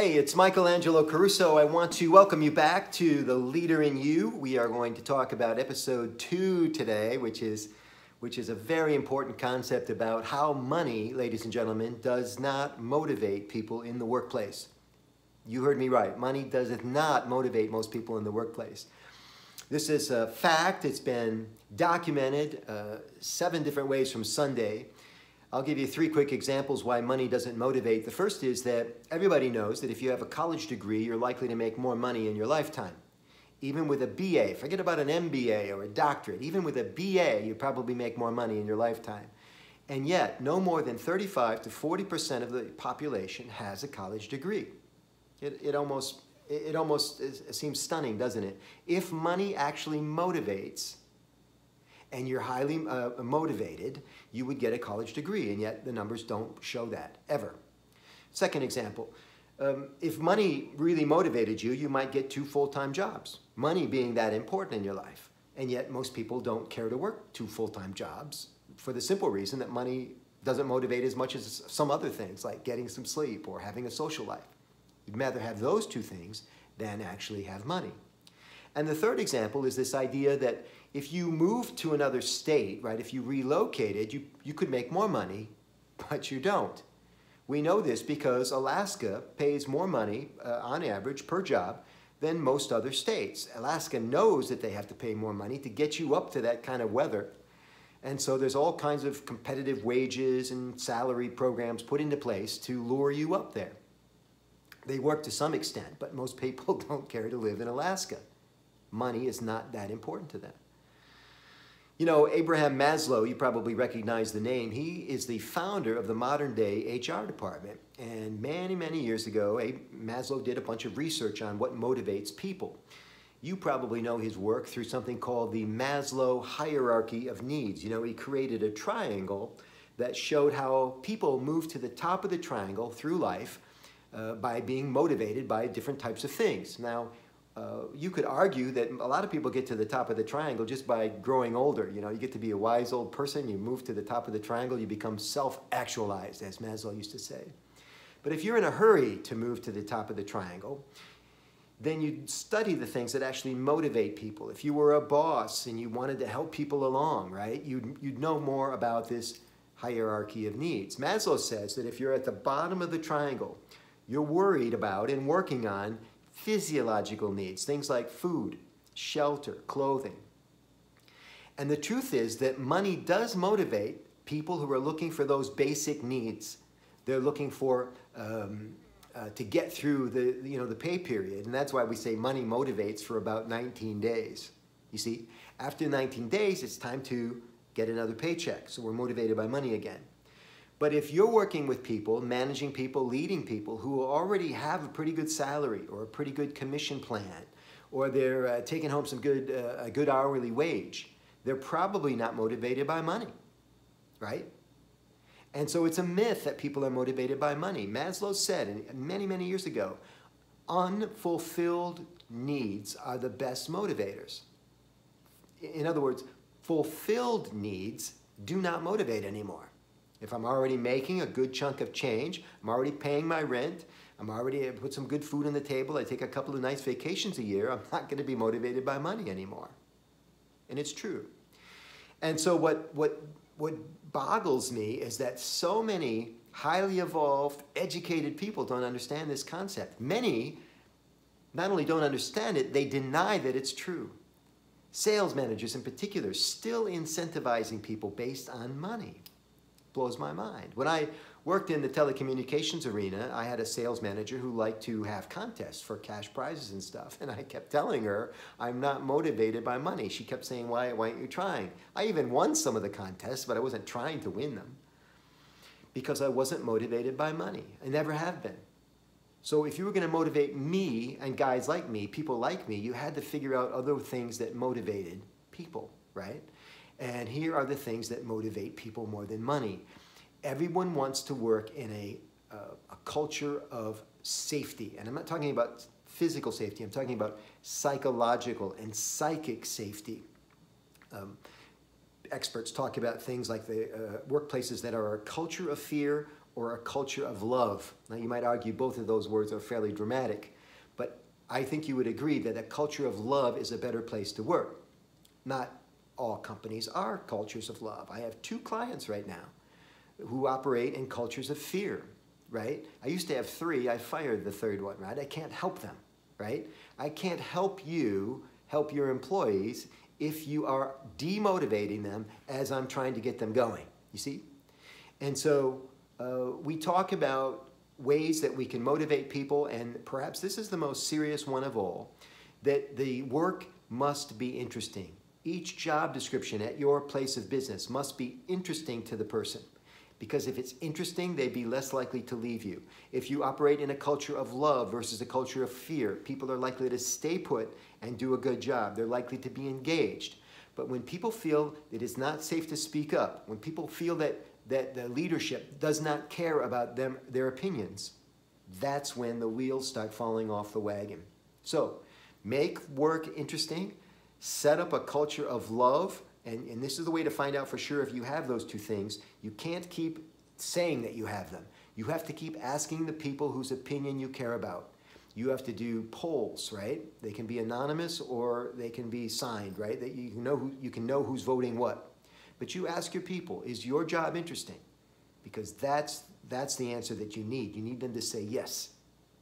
Hey, it's Angelo Caruso. I want to welcome you back to The Leader in You. We are going to talk about episode 2 today, which is a very important concept about how money, ladies and gentlemen, does not motivate people in the workplace. You heard me right. Money does not motivate most people in the workplace. This is a fact. It's been documented 7 different ways from Sunday. I'll give you 3 quick examples why money doesn't motivate. The first is that everybody knows that if you have a college degree, you're likely to make more money in your lifetime. Even with a BA, forget about an MBA or a doctorate, even with a BA, you probably make more money in your lifetime. And yet, no more than 35 to 40% of the population has a college degree. It almost seems stunning, doesn't it? If money actually motivates, and you're highly motivated, you would get a college degree, and yet the numbers don't show that, ever. Second example, if money really motivated you, you might get 2 full-time jobs, money being that important in your life, and yet most people don't care to work 2 full-time jobs for the simple reason that money doesn't motivate as much as some other things, like getting some sleep or having a social life. You'd rather have those 2 things than actually have money. And the third example is this idea that if you moved to another state, right, if you relocated, you could make more money, but you don't. We know this because Alaska pays more money on average per job than most other states. Alaska knows that they have to pay more money to get you up to that kind of weather. And so there's all kinds of competitive wages and salary programs put into place to lure you up there. They work to some extent, but most people don't care to live in Alaska. Money is not that important to them. You know, Abraham Maslow, you probably recognize the name. He is the founder of the modern day HR department. And many, many years ago, Maslow did a bunch of research on what motivates people. You probably know his work through something called the Maslow hierarchy of needs. You know, he created a triangle that showed how people move to the top of the triangle through life by being motivated by different types of things. Now, you could argue that a lot of people get to the top of the triangle just by growing older. You know, you get to be a wise old person, you move to the top of the triangle, you become self-actualized, as Maslow used to say. But if you're in a hurry to move to the top of the triangle, then you'd study the things that actually motivate people. If you were a boss and you wanted to help people along, right, you'd know more about this hierarchy of needs. Maslow says that if you're at the bottom of the triangle, you're worried about and working on physiological needs, things like food, shelter, clothing. And the truth is that money does motivate people who are looking for those basic needs. They're looking for to get through the pay period, and that's why we say money motivates for about 19 days. You see, after 19 days, it's time to get another paycheck, so we're motivated by money again. But if you're working with people, managing people, leading people who already have a pretty good salary or a pretty good commission plan, or they're taking home some a good hourly wage, they're probably not motivated by money, right? And so it's a myth that people are motivated by money. Maslow said many, many years ago, unfulfilled needs are the best motivators. In other words, fulfilled needs do not motivate anymore. If I'm already making a good chunk of change, I'm already paying my rent, I'm already put some good food on the table, I take a couple of nice vacations a year, I'm not going to be motivated by money anymore. And it's true. And so what boggles me is that so many highly evolved, educated people don't understand this concept. Many not only don't understand it, they deny that it's true. Sales managers in particular still incentivizing people based on money. Blows my mind. When I worked in the telecommunications arena, I had a sales manager who liked to have contests for cash prizes and stuff, and I kept telling her, I'm not motivated by money. She kept saying, why aren't you trying? I even won some of the contests, but I wasn't trying to win them because I wasn't motivated by money. I never have been. So if you were going to motivate me and guys like me, people like me, you had to figure out other things that motivated people, right? And here are the things that motivate people more than money. Everyone wants to work in a culture of safety. And I'm not talking about physical safety. I'm talking about psychological and psychic safety. Experts talk about things like the workplaces that are a culture of fear or a culture of love. Now you might argue both of those words are fairly dramatic, but I think you would agree that a culture of love is a better place to work. Not all companies are cultures of love. I have 2 clients right now who operate in cultures of fear, right? I used to have 3, I fired the 3rd one, right? I can't help them, right? I can't help you help your employees if you are demotivating them as I'm trying to get them going, you see? And so we talk about ways that we can motivate people, and perhaps this is the most serious one of all, that the work must be interesting. Each job description at your place of business must be interesting to the person, because if it's interesting, they'd be less likely to leave you. If you operate in a culture of love versus a culture of fear, people are likely to stay put and do a good job. They're likely to be engaged. But when people feel that it's not safe to speak up, when people feel that the leadership does not care about their opinions, that's when the wheels start falling off the wagon. So make work interesting, set up a culture of love, and this is the way to find out for sure if you have those 2 things. You can't keep saying that you have them. You have to keep asking the people whose opinion you care about. You have to do polls, right? They can be anonymous or they can be signed, right? That you can know who's voting what. But you ask your people, is your job interesting? Because that's the answer that you need. You need them to say yes.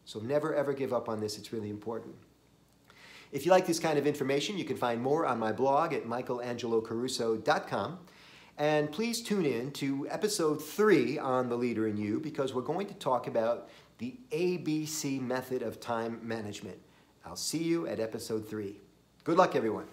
So never ever give up on this. It's really important. If you like this kind of information, you can find more on my blog at michaelangelocaruso.com. And please tune in to episode 3 on The Leader in You, because we're going to talk about the ABC method of time management. I'll see you at episode 3. Good luck, everyone.